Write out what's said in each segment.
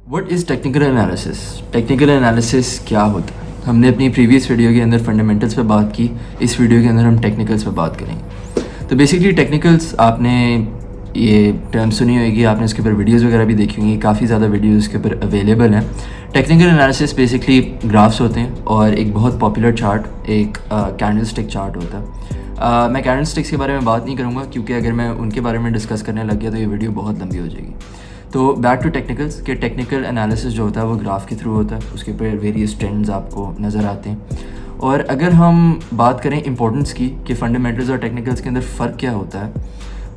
What is technical analysis? Technical analysis क्या होता है? हमने अपनी प्रीवियस वीडियो के अंदर फंडामेंटल्स पे बात की, इस वीडियो के अंदर हम टेक्निकल्स पे बात करेंगे। तो बेसिकली टेक्निकल्स, आपने ये टर्म सुनी होगी, आपने इसके ऊपर वीडियोस वगैरह भी देखी होंगी, काफ़ी ज़्यादा वीडियोस इसके ऊपर अवेलेबल हैं। टेक्निकल एनालिसिस बेसिकली ग्राफ्स होते हैं और एक बहुत पॉपुलर चार्ट एक कैंडलस्टिक चार्ट होता है। मैं कैंडलस्टिक्स के बारे में बात नहीं करूँगा क्योंकि अगर मैं उनके बारे में डिस्कस करने लग गया तो ये वीडियो बहुत लंबी हो जाएगी। तो बैक टू टेक्निकल्स के टेक्निकल एनालिसिस जो होता है वो ग्राफ के थ्रू होता है, उसके ऊपर वेरियस ट्रेंड्स आपको नज़र आते हैं। और अगर हम बात करें इंपॉर्टेंस की कि फंडामेंटल्स और टेक्निकल्स के अंदर फ़र्क क्या होता है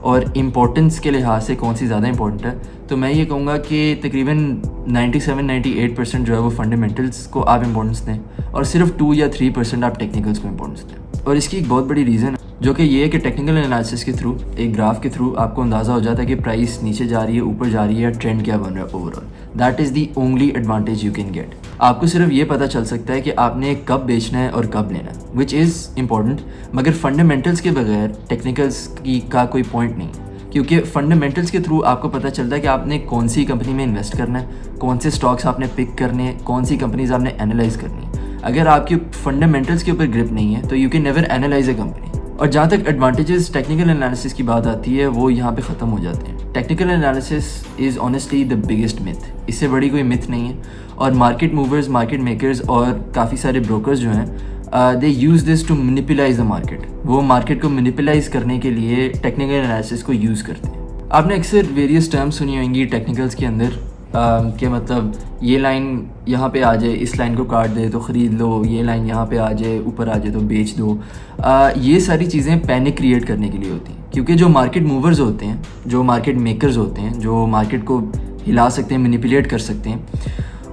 और इम्पोर्टेंस के लिहाज से कौन सी ज़्यादा इंपॉर्टेंट है, तो मैं ये कहूँगा कि तकरीबन 97-98% जो है वो फंडामेंटल्स को आप इंपॉर्टेंस दें और सिर्फ 2 या 3% आप टेक्निकल्स को इंपॉर्टेंस दें। और इसकी एक बहुत बड़ी रीज़न है जो कि ये है कि टेक्निकल एनालिसिस के थ्रू, एक ग्राफ के थ्रू आपको अंदाज़ा हो जाता है कि प्राइस नीचे जा रही है, ऊपर जा रही है, ट्रेंड क्या बन रहा है overall. That is the only advantage you can get. आपको सिर्फ ये पता चल सकता है कि आपने कब बेचना है और कब लेना है, विच इज़ इम्पॉर्टेंट। मगर फंडामेंटल्स के बगैर टेक्निकल्स की का कोई पॉइंट नहीं है, क्योंकि फंडामेंटल्स के थ्रू आपको पता चलता है कि आपने कौन सी कंपनी में इन्वेस्ट करना है, कौन से स्टॉक्स आपने पिक करने हैं, कौन सी कंपनीज आपने एनालाइज करनी है। अगर आपकी फंडामेंटल्स के ऊपर ग्रिप नहीं है तो you can never analyse A company. और जहाँ तक एडवांटेजेस टेक्निकल एनालिसिस की बात आती है वो यहाँ पे ख़त्म हो जाते हैं। Technical analysis is honestly the biggest myth, इससे बड़ी कोई मिथ नहीं है। और मार्केट मूवर्स, मार्केट मेकर्स और काफ़ी सारे ब्रोकर्स जो हैं they use this to manipulate the market. वो मार्केट को मैनिपुलाइज करने के लिए टेक्निकल एनालिसिस को यूज़ करते हैं। आपने अक्सर वेरियस टर्म्स सुनी होंगी टेक्निकल्स के अंदर कि मतलब ये लाइन यहाँ पे आ जाए, इस लाइन को काट दे तो ख़रीद लो, ये लाइन यहाँ पे आ जाए, ऊपर आ जाए तो बेच दो। ये सारी चीज़ें पैनिक क्रिएट करने के लिए होती हैं, क्योंकि जो मार्केट मूवर्स होते हैं, जो मार्केट मेकर्स होते हैं, जो मार्केट को हिला सकते हैं, मैनिपुलेट कर सकते हैं,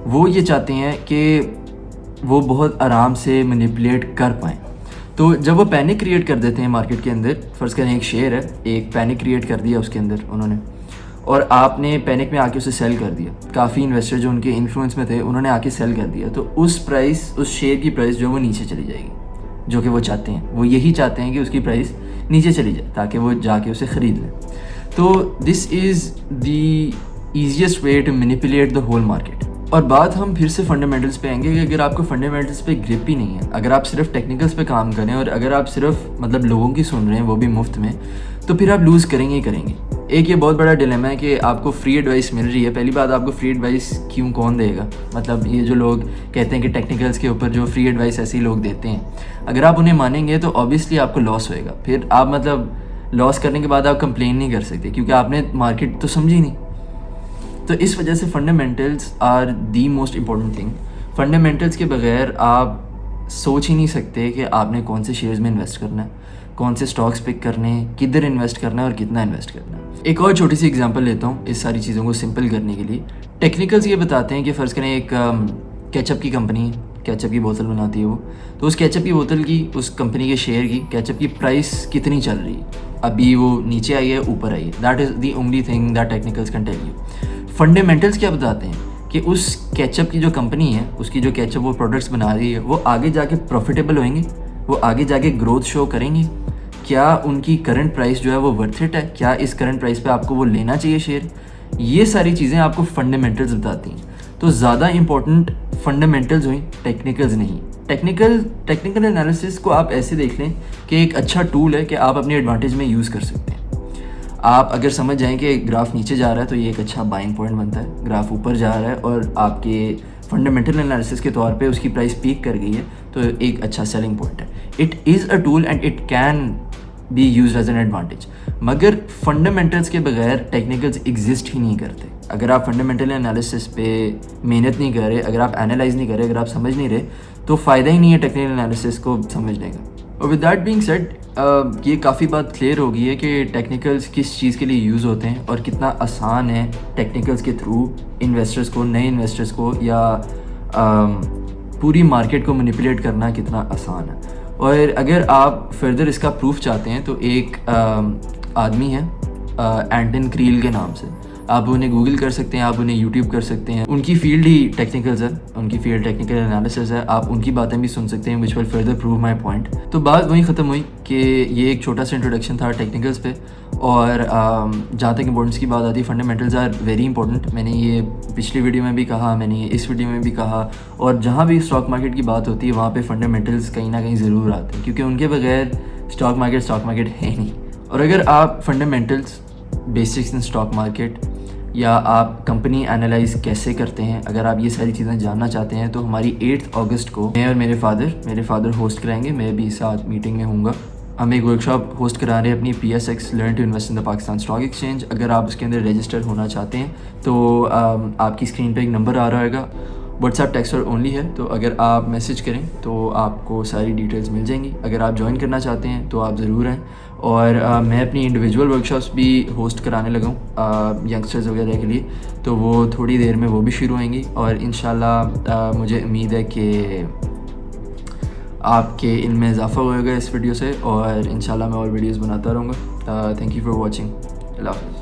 वो ये चाहते हैं कि वो बहुत आराम से मैनिपुलेट कर पाएँ। तो जब वो पैनिक क्रिएट कर देते हैं मार्केट के अंदर, फ़र्ज़ करें एक शेयर है, एक पैनिक क्रिएट कर दिया उसके अंदर उन्होंने, और आपने पैनिक में आके उसे सेल कर दिया। काफ़ी इन्वेस्टर जो उनके इन्फ्लुएंस में थे उन्होंने आके सेल कर दिया, तो उस शेयर की प्राइस जो वो नीचे चली जाएगी, जो कि वो चाहते हैं। वो यही चाहते हैं कि उसकी प्राइस नीचे चली जाए ताकि वो जाके उसे ख़रीद लें। तो this is the easiest way to manipulate the whole market. और बात हम फिर से फंडामेंटल्स पे आएंगे कि अगर आपको फंडामेंटल्स पे ग्रिप ही नहीं है, अगर आप सिर्फ टेक्निकल्स पे काम करें और अगर आप सिर्फ मतलब लोगों की सुन रहे हैं वो भी मुफ्त में, तो फिर आप लूज़ करेंगे ही करेंगे। एक ये बहुत बड़ा डिलेमा है कि आपको फ्री एडवाइस मिल रही है। पहली बात, आपको फ्री एडवाइस क्यों कौन देगा? मतलब ये जो लोग कहते हैं कि टेक्निकल्स के ऊपर जो फ्री एडवाइस ऐसे ही लोग देते हैं, अगर आप उन्हें मानेंगे तो ऑब्वियसली आपको लॉस होएगा। फिर आप मतलब लॉस करने के बाद आप कंप्लेन नहीं कर सकते क्योंकि आपने मार्केट तो समझी नहीं। तो इस वजह से fundamentals are the most important thing. Fundamentals के बगैर आप सोच ही नहीं सकते कि आपने कौन से शेयर्स में इन्वेस्ट करना है, कौन से स्टॉक्स पिक करने हैं, किधर इन्वेस्ट करना है और कितना इन्वेस्ट करना है। एक और छोटी सी एग्जांपल लेता हूँ इस सारी चीज़ों को सिंपल करने के लिए। टेक्निकल्स ये बताते हैं कि फ़र्ज़ करें एक केचप की कंपनी, केचप की बोतल बनाती है वो, तो उस केचप की बोतल की, उस कंपनी के शेयर की केचप की प्राइस कितनी चल रही है, अभी वो नीचे आई है, ऊपर आई है। That is the only thing that technicals can tell you. Fundamentals क्या बताते हैं कि उस केचप की जो कंपनी है, उसकी जो केचप वो प्रोडक्ट्स बना रही है, वो आगे जाके प्रॉफिटेबल होंगे, वो आगे जाके ग्रोथ शो करेंगे, क्या उनकी करंट प्राइस जो है वो वर्थ इट है, क्या इस करंट प्राइस पे आपको वो लेना चाहिए शेयर। ये सारी चीज़ें आपको फंडामेंटल्स बताती हैं। तो ज़्यादा इंपॉर्टेंट फंडामेंटल्स हुई, टेक्निकल्स नहीं। टेक्निकल एनालिसिस को आप ऐसे देख लें कि एक अच्छा टूल है कि आप अपने एडवांटेज में यूज़ कर सकते हैं। आप अगर समझ जाएं कि ग्राफ नीचे जा रहा है तो ये एक अच्छा बाइंग पॉइंट बनता है, ग्राफ ऊपर जा रहा है और आपके फंडामेंटल एनालिसिस के तौर पे उसकी प्राइस पीक कर गई है तो एक अच्छा सेलिंग पॉइंट है। It is a tool and it can be use as an advantage. मगर फंडामेंटल्स के बगैर टेक्निकल्स एग्जिस्ट ही नहीं करते। अगर आप फंडामेंटल एनालिसिस पे मेहनत नहीं कर रहे, अगर आप एनालाइज नहीं कर रहे, अगर आप समझ नहीं रहे, तो फ़ायदा ही नहीं है टेक्निकल एनालिसिस को समझने का। और विद दैट बीइंग सेड, ये काफ़ी बात क्लियर हो गई है कि टेक्निकल्स किस चीज़ के लिए यूज़ होते हैं और कितना आसान है टेक्निकल्स के थ्रू इन्वेस्टर्स को, नए इन्वेस्टर्स को या पूरी मार्केट को मैनिपुलेट करना कितना आसान है। और अगर आप फर्दर इसका प्रूफ चाहते हैं तो एक आदमी है एंटन क्रील के नाम से, आप उन्हें गूगल कर सकते हैं, आप उन्हें यूट्यूब कर सकते हैं। उनकी फील्ड ही टेक्निकल्स है, उनकी फील्ड टेक्निकल एनालिसिस है। आप उनकी बातें भी सुन सकते हैं which will further prove my point. तो बात वहीं ख़त्म हुई कि ये एक छोटा सा इंट्रोडक्शन था टेक्निकल्स पे اور جہاں تک امپورٹنس کی بات آتی ہے، فنڈامنٹلز آر ویری امپورٹنٹ. میں نے یہ پچھلی ویڈیو میں بھی کہا، میں نے یہ اس ویڈیو میں بھی کہا، اور جہاں بھی اسٹاک مارکیٹ کی بات ہوتی ہے وہاں پہ فنڈامنٹلز کہیں نہ کہیں ضرور آتے ہیں، کیونکہ ان کے بغیر اسٹاک مارکیٹ ہے نہیں. اور اگر آپ fundamentals, basics in stock market, یا آپ کمپنی انالائز کیسے کرتے ہیں، اگر آپ یہ ساری چیزیں جاننا چاہتے ہیں تو ہماری 8 اگست کو میں اور میرے فادر ہوسٹ کرائیں گے. میں بھی ساتھ میٹنگ میں ہوں گا. ہم ایک ورک شاپ ہوسٹ کرا رہے ہیں اپنی PSX learn to invest in the Pakistan stock exchange. اگر آپ اس کے اندر رجسٹر ہونا چاہتے ہیں تو آپ کی اسکرین پہ ایک نمبر آ رہا ہوگا، واٹس ایپ ٹیکسٹ اور اونلی ہے. تو اگر آپ میسج کریں تو آپ کو ساری ڈیٹیلز مل جائیں گی. اگر آپ جوائن کرنا چاہتے ہیں تو آپ ضرور آئیں. اور میں اپنی انڈیویجول ورک شاپس بھی ہوسٹ کرانے لگا ہوں ینگسٹرز وغیرہ کے لیے، تو وہ تھوڑی دیر میں وہ بھی شروع ہوئیں گی. اور انشاءاللہ مجھے امید ہے کہ آپ کے علم میں اضافہ ہوئے گا اس ویڈیو سے، اور انشاءاللہ میں اور ویڈیوز بناتا رہوں گا. Thank you for watching. اللہ حافظ.